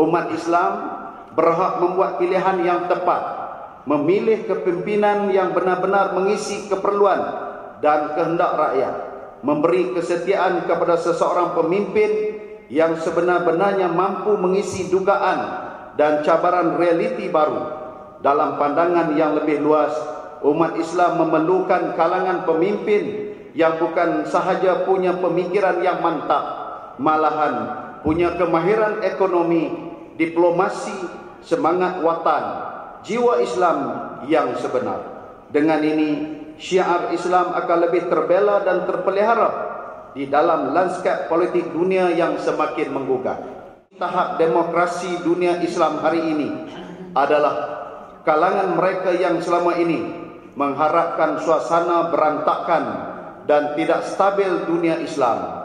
Umat Islam berhak membuat pilihan yang tepat, memilih kepimpinan yang benar-benar mengisi keperluan dan kehendak rakyat, memberi kesetiaan kepada seseorang pemimpin yang sebenar-benarnya mampu mengisi dugaan dan cabaran realiti baru. Dalam pandangan yang lebih luas, umat Islam memerlukan kalangan pemimpin yang bukan sahaja punya pemikiran yang mantap, malahan punya kemahiran ekonomi, diplomasi, semangat watan, jiwa Islam yang sebenar. Dengan ini, syiar Islam akan lebih terbela dan terpelihara di dalam lanskap politik dunia yang semakin menggugah. Tahap demokrasi dunia Islam hari ini adalah kalangan mereka yang selama ini mengharapkan suasana berantakan dan tidak stabil dunia Islam.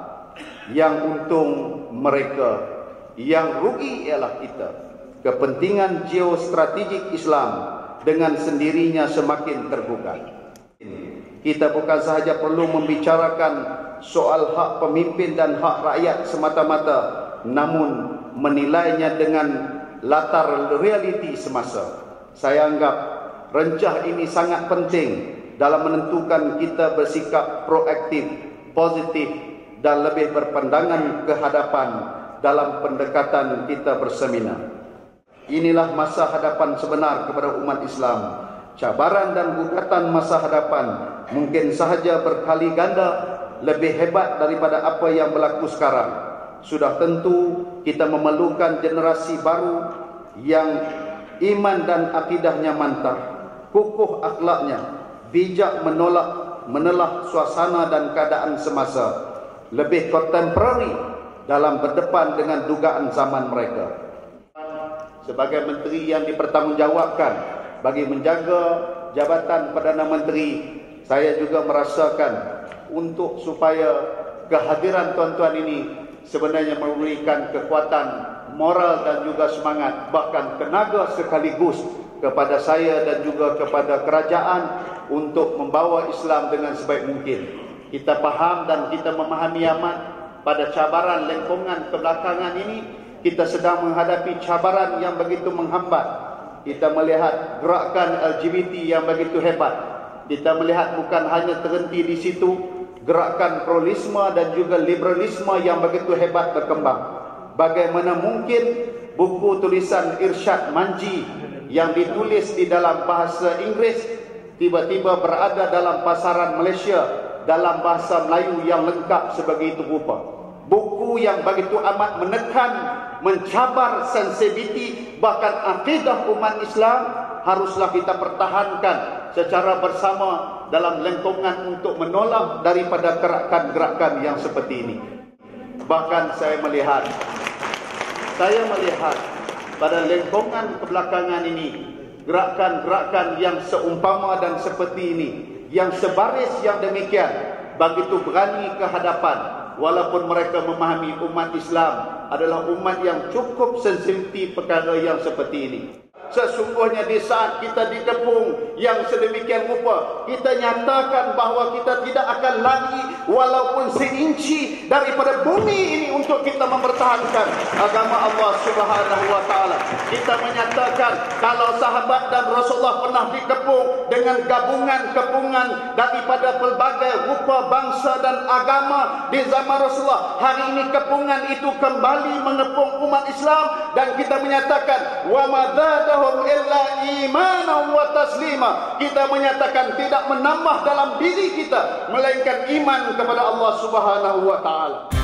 Yang untung mereka, yang rugi ialah kita. Kepentingan geostrategik Islam dengan sendirinya semakin tergugah. Kita bukan sahaja perlu membicarakan soal hak pemimpin dan hak rakyat semata-mata, namun menilainya dengan latar realiti semasa. Saya anggap rencah ini sangat penting dalam menentukan kita bersikap proaktif, positif dan lebih berpandangan ke hadapan dalam pendekatan kita berseminar. Inilah masa hadapan sebenar kepada umat Islam. Cabaran dan gugatan masa hadapan mungkin sahaja berkali ganda lebih hebat daripada apa yang berlaku sekarang. Sudah tentu kita memerlukan generasi baru yang iman dan akidahnya mantap, kukuh akhlaknya, bijak menelah suasana dan keadaan semasa, lebih kontemporari dalam berdepan dengan dugaan zaman mereka. Sebagai menteri yang dipertanggungjawabkan bagi menjaga jabatan Perdana Menteri, saya juga merasakan untuk supaya kehadiran tuan-tuan ini sebenarnya memberikan kekuatan moral dan juga semangat, bahkan tenaga sekaligus kepada saya dan juga kepada kerajaan untuk membawa Islam dengan sebaik mungkin. Kita faham dan kita memahami amat pada cabaran lengkungan kebelakangan ini, kita sedang menghadapi cabaran yang begitu menghambat. Kita melihat gerakan LGBT yang begitu hebat. Kita melihat bukan hanya terhenti di situ, gerakan prolisme dan juga liberalisme yang begitu hebat berkembang. Bagaimana mungkin buku tulisan Irsyad Manji yang ditulis di dalam bahasa Inggris tiba-tiba berada dalam pasaran Malaysia dalam bahasa Melayu yang lengkap sebegitu rupa. Buku yang begitu amat menekan, mencabar sensitiviti bahkan akidah umat Islam haruslah kita pertahankan secara bersama dalam lengkungan untuk menolak daripada gerakan-gerakan yang seperti ini. Bahkan saya melihat pada lengkungan kebelakangan ini, gerakan-gerakan yang seumpama dan seperti ini, yang sebaris yang demikian, begitu berani ke hadapan, walaupun mereka memahami umat Islam adalah umat yang cukup sensitif perkara yang seperti ini. Sesungguhnya di saat kita dikepung yang sedemikian rupa, kita nyatakan bahawa kita tidak akan lagi walaupun seinci daripada bumi ini untuk kita mempertahankan agama Allah Subhanahu wa taala. Kita menyatakan kalau sahabat dan Rasulullah pernah dikepung dengan gabungan-kepungan daripada pelbagai rupa bangsa dan agama di zaman Rasulullah, hari ini kepungan itu kembali mengepung umat Islam dan kita menyatakan wa madza illa imanan wa taslima. Kita menyatakan tidak menambah dalam diri kita melainkan iman kepada Allah Subhanahu wa taala.